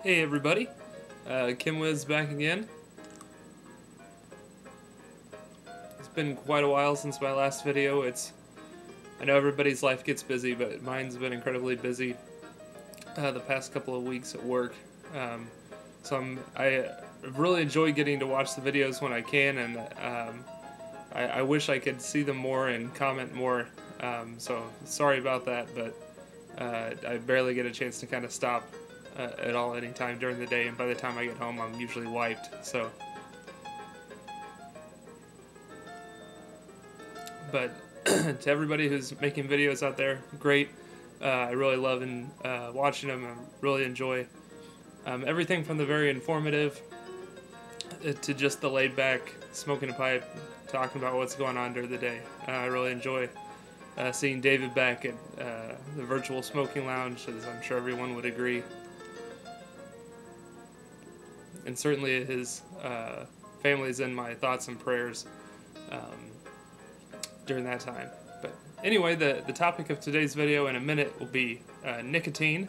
Hey everybody, Kim Wiz back again. It's been quite a while since my last video. I know everybody's life gets busy, but mine's been incredibly busy the past couple of weeks at work. I really enjoy getting to watch the videos when I can, and I wish I could see them more and comment more. So sorry about that, but I barely get a chance to kind of stop at all any time during the day, and by the time I get home I'm usually wiped. But to everybody who's making videos out there, great. I really love watching them. I really enjoy everything from the very informative to just the laid back smoking a pipe, talking about what's going on during the day. I really enjoy seeing David back at the virtual smoking lounge, as I'm sure everyone would agree. And certainly his family's in my thoughts and prayers during that time. But anyway, the topic of today's video in a minute will be nicotine.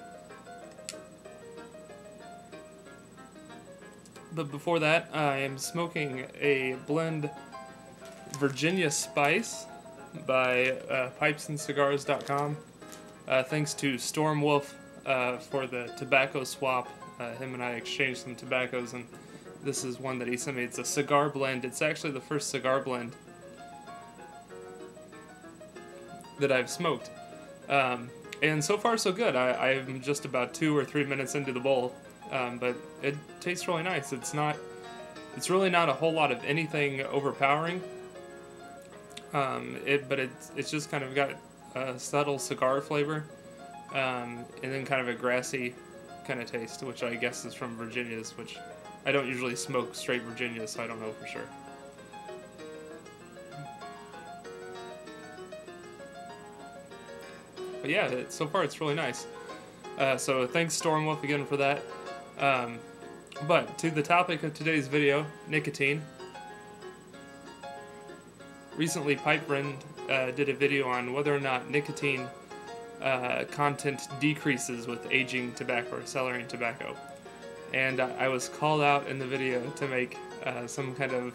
But before that, I am smoking a blend Virginia Spice by PipefriendCHS.com. Thanks to Stormwolf for the tobacco swap. Him and I exchanged some tobaccos, and this is one that he sent me. It's a cigar blend. It's actually the first cigar blend that I've smoked. And so far so good. I'm just about 2 or 3 minutes into the bowl, but it tastes really nice. It's really not a whole lot of anything overpowering. But it's just kind of got a subtle cigar flavor, and then kind of a grassy kind of taste, which I guess is from Virginia's, which I don't usually smoke straight Virginia, so I don't know for sure. But yeah, so far it's really nice. So thanks Stormwolf again for that. But to the topic of today's video, nicotine. Recently, PipeFriend did a video on whether or not nicotine content decreases with aging tobacco or cellaring tobacco. And I was called out in the video to make some kind of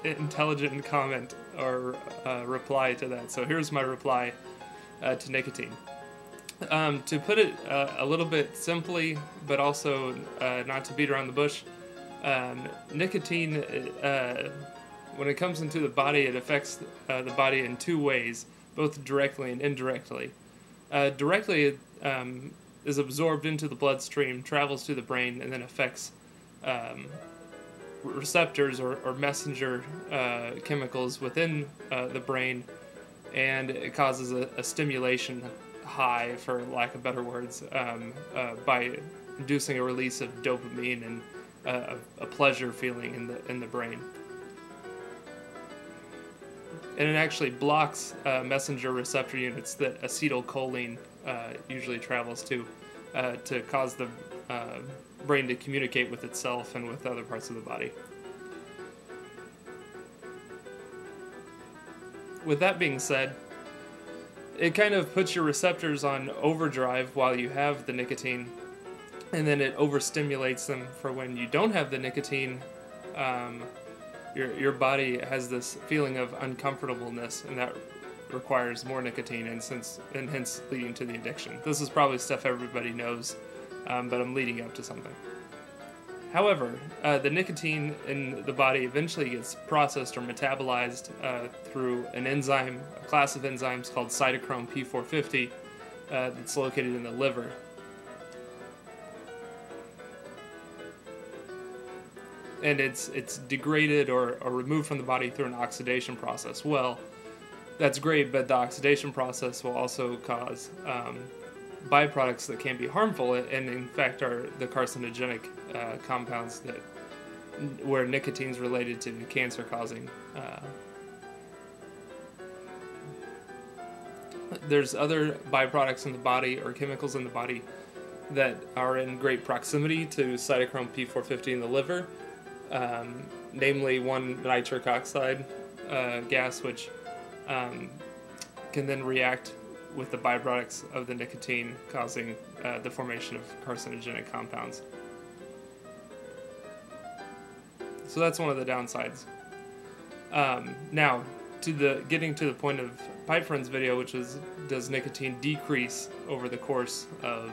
intelligent comment or reply to that. So here's my reply to nicotine. To put it a little bit simply, but also not to beat around the bush, nicotine, when it comes into the body, it affects the body in two ways, both directly and indirectly. Directly, it is absorbed into the bloodstream, travels to the brain, and then affects receptors or messenger chemicals within the brain, and it causes a stimulation high, for lack of better words, by inducing a release of dopamine and a pleasure feeling in the brain. And it actually blocks messenger receptor units that acetylcholine usually travels to cause the brain to communicate with itself and with other parts of the body. With that being said, it kind of puts your receptors on overdrive while you have the nicotine, and then it overstimulates them for when you don't have the nicotine. Your body has this feeling of uncomfortableness, and that requires more nicotine, and hence leading to the addiction. This is probably stuff everybody knows, but I'm leading up to something. However, the nicotine in the body eventually gets processed or metabolized through an enzyme, a class of enzymes called cytochrome P450 that's located in the liver. And it's degraded or removed from the body through an oxidation process. Well, that's great, but the oxidation process will also cause byproducts that can be harmful, and in fact are the carcinogenic compounds where nicotine is related to cancer-causing. There's other byproducts in the body or chemicals in the body that are in great proximity to cytochrome P450 in the liver. Namely 1-nitric oxide gas, which can then react with the byproducts of the nicotine, causing the formation of carcinogenic compounds. So that's one of the downsides. Now, getting to the point of Pipefriend's video, which is, does nicotine decrease over the course of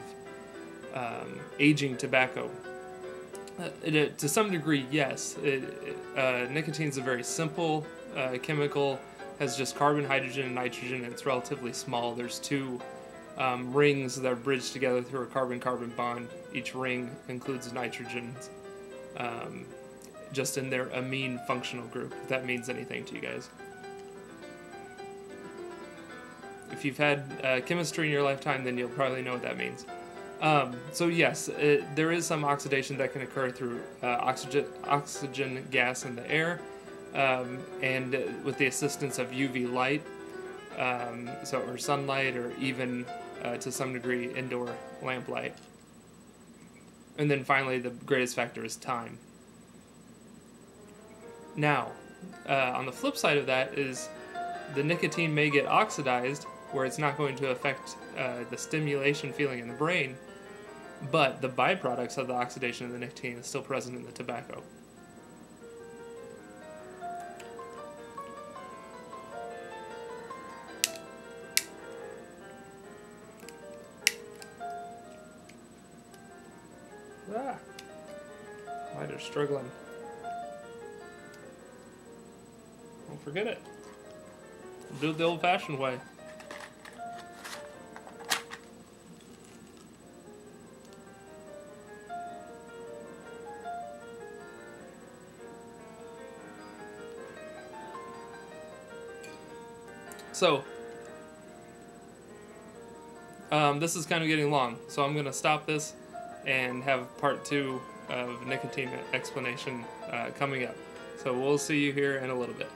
aging tobacco? To some degree, yes. Nicotine is a very simple chemical, has just carbon, hydrogen, and nitrogen, and it's relatively small. There's two rings that are bridged together through a carbon-carbon bond. Each ring includes nitrogen, just in their amine functional group, if that means anything to you guys. If you've had chemistry in your lifetime, then you'll probably know what that means. So yes, there is some oxidation that can occur through oxygen gas in the air, and with the assistance of UV light, or sunlight, or even to some degree indoor lamplight. And then finally, the greatest factor is time. Now, on the flip side of that is the nicotine may get oxidized, where it's not going to affect the stimulation feeling in the brain, but the byproducts of the oxidation of the nicotine is still present in the tobacco. Lighter's struggling. Don't forget it. We'll do it the old-fashioned way. So, this is kind of getting long, so I'm going to stop this and have part 2 of nicotine explanation coming up. So we'll see you here in a little bit.